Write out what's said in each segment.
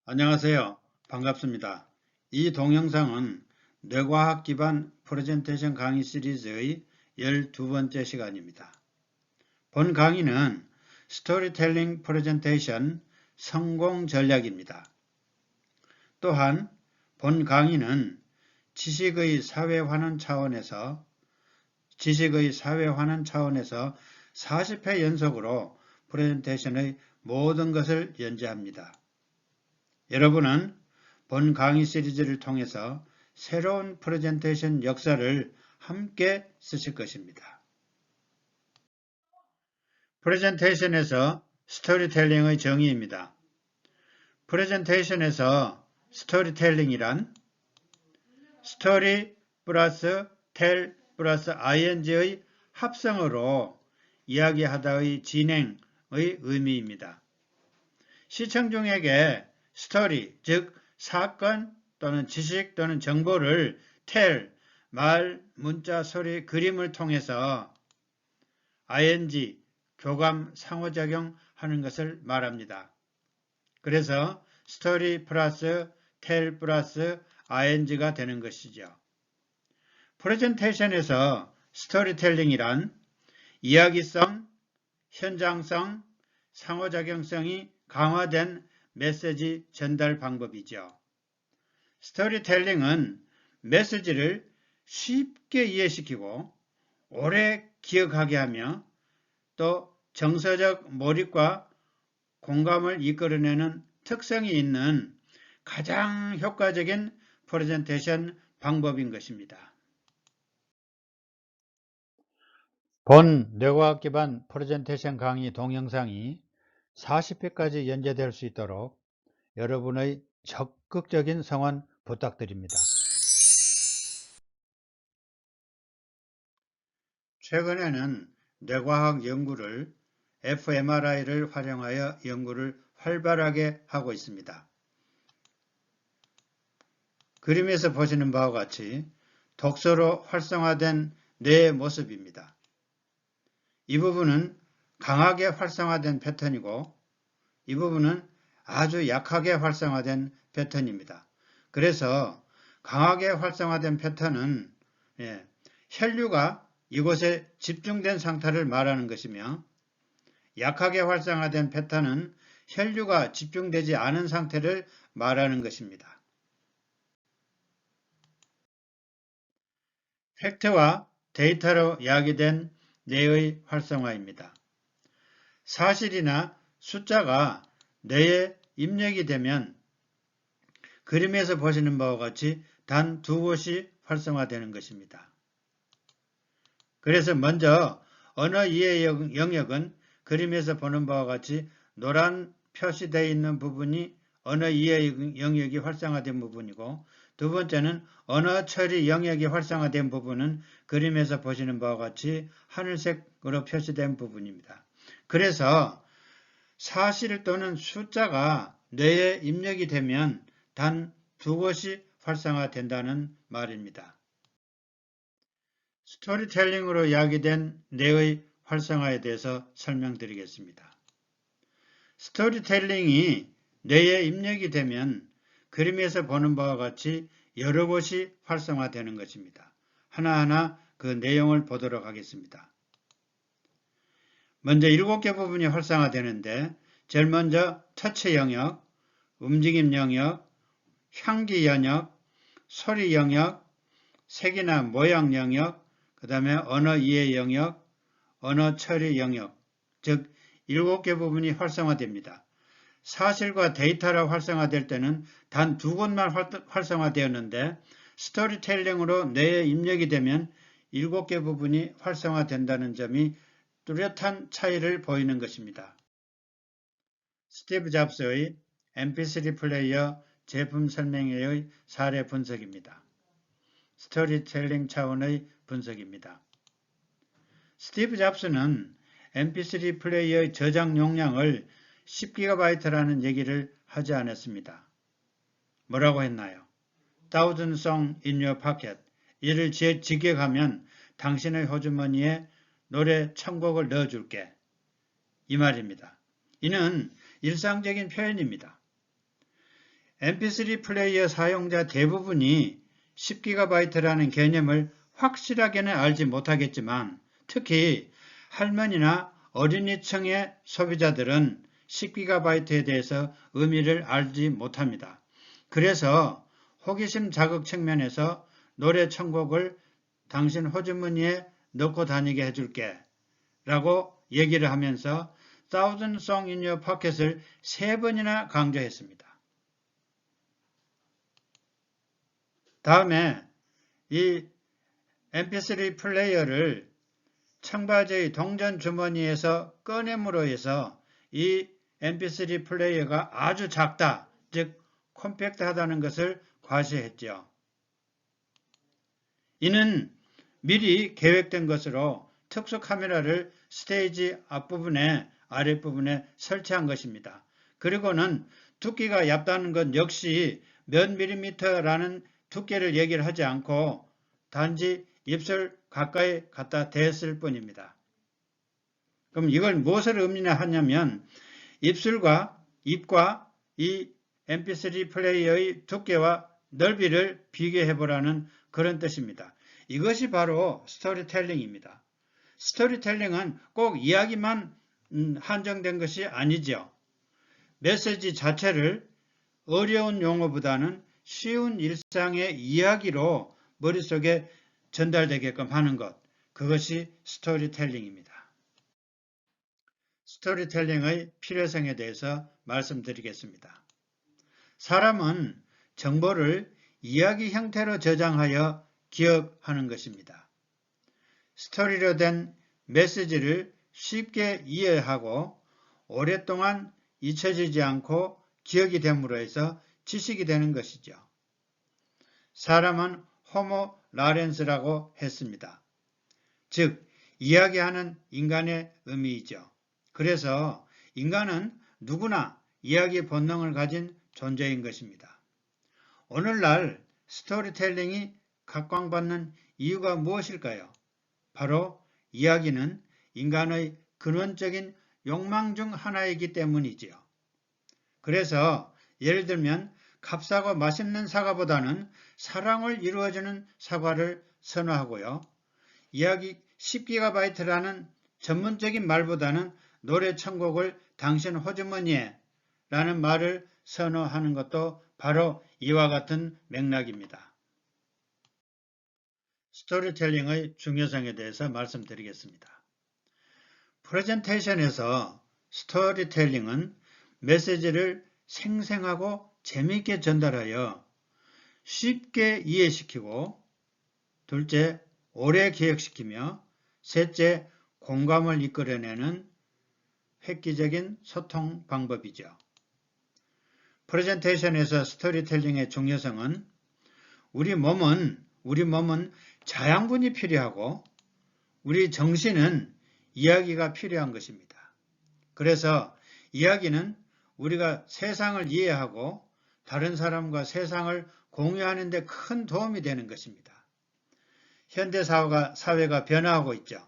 안녕하세요. 반갑습니다. 이 동영상은 뇌과학 기반 프레젠테이션 강의 시리즈의 12번째 시간입니다. 본 강의는 스토리텔링 프레젠테이션 성공 전략입니다. 또한 본 강의는 지식의 사회환원 차원에서 40회 연속으로 프레젠테이션의 모든 것을 연재합니다. 여러분은 본 강의 시리즈를 통해서 새로운 프레젠테이션 역사를 함께 쓰실 것입니다. 프레젠테이션에서 스토리텔링의 정의입니다. 프레젠테이션에서 스토리텔링이란 스토리 플러스 텔 플러스 ing의 합성어로 이야기하다의 진행의 의미입니다. 시청중에게 스토리, 즉 사건 또는 지식 또는 정보를 텔, 말, 문자, 소리, 그림을 통해서 ing, 교감, 상호작용하는 것을 말합니다. 그래서 스토리 플러스 텔 플러스 ing가 되는 것이죠. 프레젠테이션에서 스토리텔링이란 이야기성, 현장성, 상호작용성이 강화된 메시지 전달 방법이죠. 스토리텔링은 메시지를 쉽게 이해시키고 오래 기억하게 하며 또 정서적 몰입과 공감을 이끌어내는 특성이 있는 가장 효과적인 프레젠테이션 방법인 것입니다. 본 뇌과학 기반 프레젠테이션 강의 동영상이 40회까지 연재될 수 있도록 여러분의 적극적인 성원 부탁드립니다. 최근에는 뇌과학 연구를 fMRI를 활용하여 연구를 활발하게 하고 있습니다. 그림에서 보시는 바와 같이 독서로 활성화된 뇌의 모습입니다. 이 부분은 강하게 활성화된 패턴이고 이 부분은 아주 약하게 활성화된 패턴입니다. 그래서 강하게 활성화된 패턴은 혈류가 이곳에 집중된 상태를 말하는 것이며 약하게 활성화된 패턴은 혈류가 집중되지 않은 상태를 말하는 것입니다. 팩트와 데이터로 야기된 뇌의 활성화입니다. 사실이나 숫자가 뇌에 입력이 되면 그림에서 보시는 바와 같이 단 두 곳이 활성화되는 것입니다. 그래서 먼저 언어 이해 영역은 그림에서 보는 바와 같이 노란 표시되어 있는 부분이 언어 이해 영역이 활성화된 부분이고 두 번째는 언어 처리 영역이 활성화된 부분은 그림에서 보시는 바와 같이 하늘색으로 표시된 부분입니다. 그래서 사실 또는 숫자가 뇌에 입력이 되면 단 두 곳이 활성화된다는 말입니다. 스토리텔링으로 야기된 뇌의 활성화에 대해서 설명드리겠습니다. 스토리텔링이 뇌에 입력이 되면 그림에서 보는 바와 같이 여러 곳이 활성화되는 것입니다. 하나하나 그 내용을 보도록 하겠습니다. 먼저 7개 부분이 활성화되는데 제일 먼저 터치 영역, 움직임 영역, 향기 영역, 소리 영역, 색이나 모양 영역, 그 다음에 언어 이해 영역, 언어 처리 영역, 즉 7개 부분이 활성화됩니다. 사실과 데이터로 활성화될 때는 단 두 곳만 활성화되었는데 스토리텔링으로 뇌에 입력이 되면 7개 부분이 활성화된다는 점이 뚜렷한 차이를 보이는 것입니다. 스티브 잡스의 mp3 플레이어 제품 설명회의 사례 분석입니다. 스토리텔링 차원의 분석입니다. 스티브 잡스는 mp3 플레이어의 저장 용량을 10GB라는 얘기를 하지 않았습니다. 뭐라고 했나요? Thousand Songs in your pocket. 이를 직역하면 당신의 호주머니에 노래 1000곡을 넣어줄게. 이 말입니다. 이는 일상적인 표현입니다. mp3 플레이어 사용자 대부분이 10GB라는 개념을 확실하게는 알지 못하겠지만 특히 할머니나 어린이층의 소비자들은 10GB에 대해서 의미를 알지 못합니다. 그래서 호기심 자극 측면에서 노래 천곡을 당신 호주머니에 넣고 다니게 해줄게 라고 얘기를 하면서 Thousand Song in Your Pocket을 3번이나 강조했습니다. 다음에 이 mp3 플레이어를 청바지의 동전 주머니에서 꺼냄으로 해서 이 mp3 플레이어가 아주 작다, 즉 컴팩트하다는 것을 과시했죠. 이는 미리 계획된 것으로 특수 카메라를 스테이지 앞부분에 아랫부분에 설치한 것입니다. 그리고는 두께가 얇다는 것 역시 몇 밀리미터라는 두께를 얘기를 하지 않고 단지 입술 가까이 갖다 댔을 뿐입니다. 그럼 이걸 무엇을 의미하냐면 입술과 입과 이 mp3 플레이어의 두께와 넓이를 비교해보라는 그런 뜻입니다. 이것이 바로 스토리텔링입니다. 스토리텔링은 꼭 이야기만 한정된 것이 아니죠. 메시지 자체를 어려운 용어보다는 쉬운 일상의 이야기로 머릿속에 전달되게끔 하는 것, 그것이 스토리텔링입니다. 스토리텔링의 필요성에 대해서 말씀드리겠습니다. 사람은 정보를 이야기 형태로 저장하여 기억하는 것입니다. 스토리로 된 메시지를 쉽게 이해하고 오랫동안 잊혀지지 않고 기억이 됨으로 해서 지식이 되는 것이죠. 사람은 호모 라렌스라고 했습니다. 즉 이야기하는 인간의 의미이죠. 그래서 인간은 누구나 이야기 본능을 가진 존재인 것입니다. 오늘날 스토리텔링이 각광받는 이유가 무엇일까요? 바로 이야기는 인간의 근원적인 욕망 중 하나이기 때문이지요. 그래서 예를 들면 값싸고 맛있는 사과보다는 사랑을 이루어주는 사과를 선호하고요. 이야기 10GB라는 전문적인 말보다는 노래 천곡을 당신 호주머니에 라는 말을 선호하는 것도 바로 이와 같은 맥락입니다. 스토리텔링의 중요성에 대해서 말씀드리겠습니다. 프레젠테이션에서 스토리텔링은 메시지를 생생하고 재미있게 전달하여 쉽게 이해시키고 둘째, 오래 기억시키며 셋째, 공감을 이끌어내는 획기적인 소통 방법이죠. 프레젠테이션에서 스토리텔링의 중요성은 우리 몸은 자양분이 필요하고 우리 정신은 이야기가 필요한 것입니다. 그래서 이야기는 우리가 세상을 이해하고 다른 사람과 세상을 공유하는 데 큰 도움이 되는 것입니다. 현대 사회가 변화하고 있죠.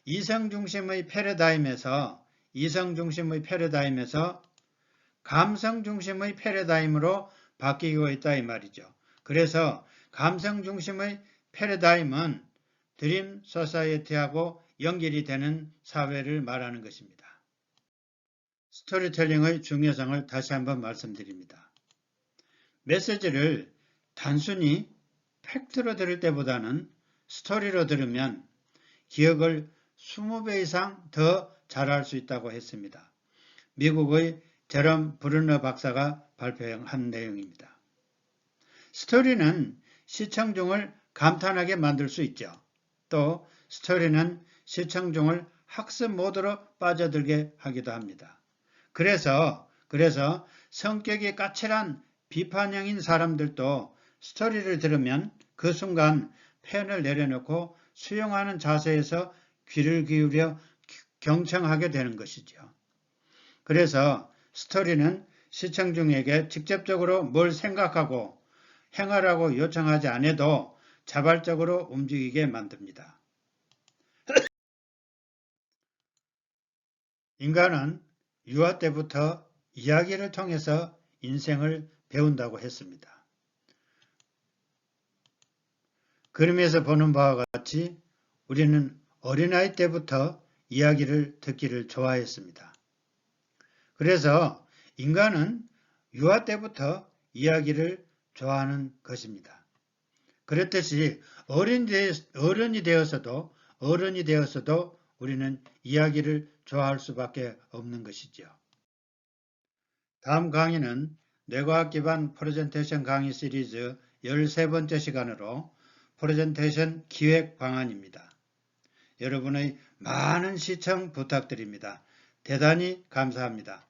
이성 중심의 패러다임에서 감성 중심의 패러다임으로 바뀌고 있다 이 말이죠. 그래서 감성 중심의 패러다임은 드림 소사이어티하고 연결이 되는 사회를 말하는 것입니다. 스토리텔링의 중요성을 다시 한번 말씀드립니다. 메시지를 단순히 팩트로 들을 때보다는 스토리로 들으면 기억을 20배 이상 더 잘할 수 있다고 했습니다. 미국의 제롬 브루너 박사가 발표한 내용입니다. 스토리는 시청중을 감탄하게 만들 수 있죠. 또 스토리는 시청중을 학습 모드로 빠져들게 하기도 합니다. 그래서 성격이 까칠한 비판형인 사람들도 스토리를 들으면 그 순간 펜을 내려놓고 수용하는 자세에서 귀를 기울여 경청하게 되는 것이죠. 그래서 스토리는 시청중에게 직접적으로 뭘 생각하고 행하라고 요청하지 않아도 자발적으로 움직이게 만듭니다. 인간은 유아 때부터 이야기를 통해서 인생을 배운다고 했습니다. 그림에서 보는 바와 같이 우리는 어린아이 때부터 이야기를 듣기를 좋아했습니다. 그래서 인간은 유아 때부터 이야기를 좋아하는 것입니다. 그렇듯이 어른이 되어서도 우리는 이야기를 좋아할 수밖에 없는 것이죠. 다음 강의는 뇌과학 기반 프레젠테이션 강의 시리즈 13번째 시간으로 프레젠테이션 기획 방안입니다. 여러분의 많은 시청 부탁드립니다. 대단히 감사합니다.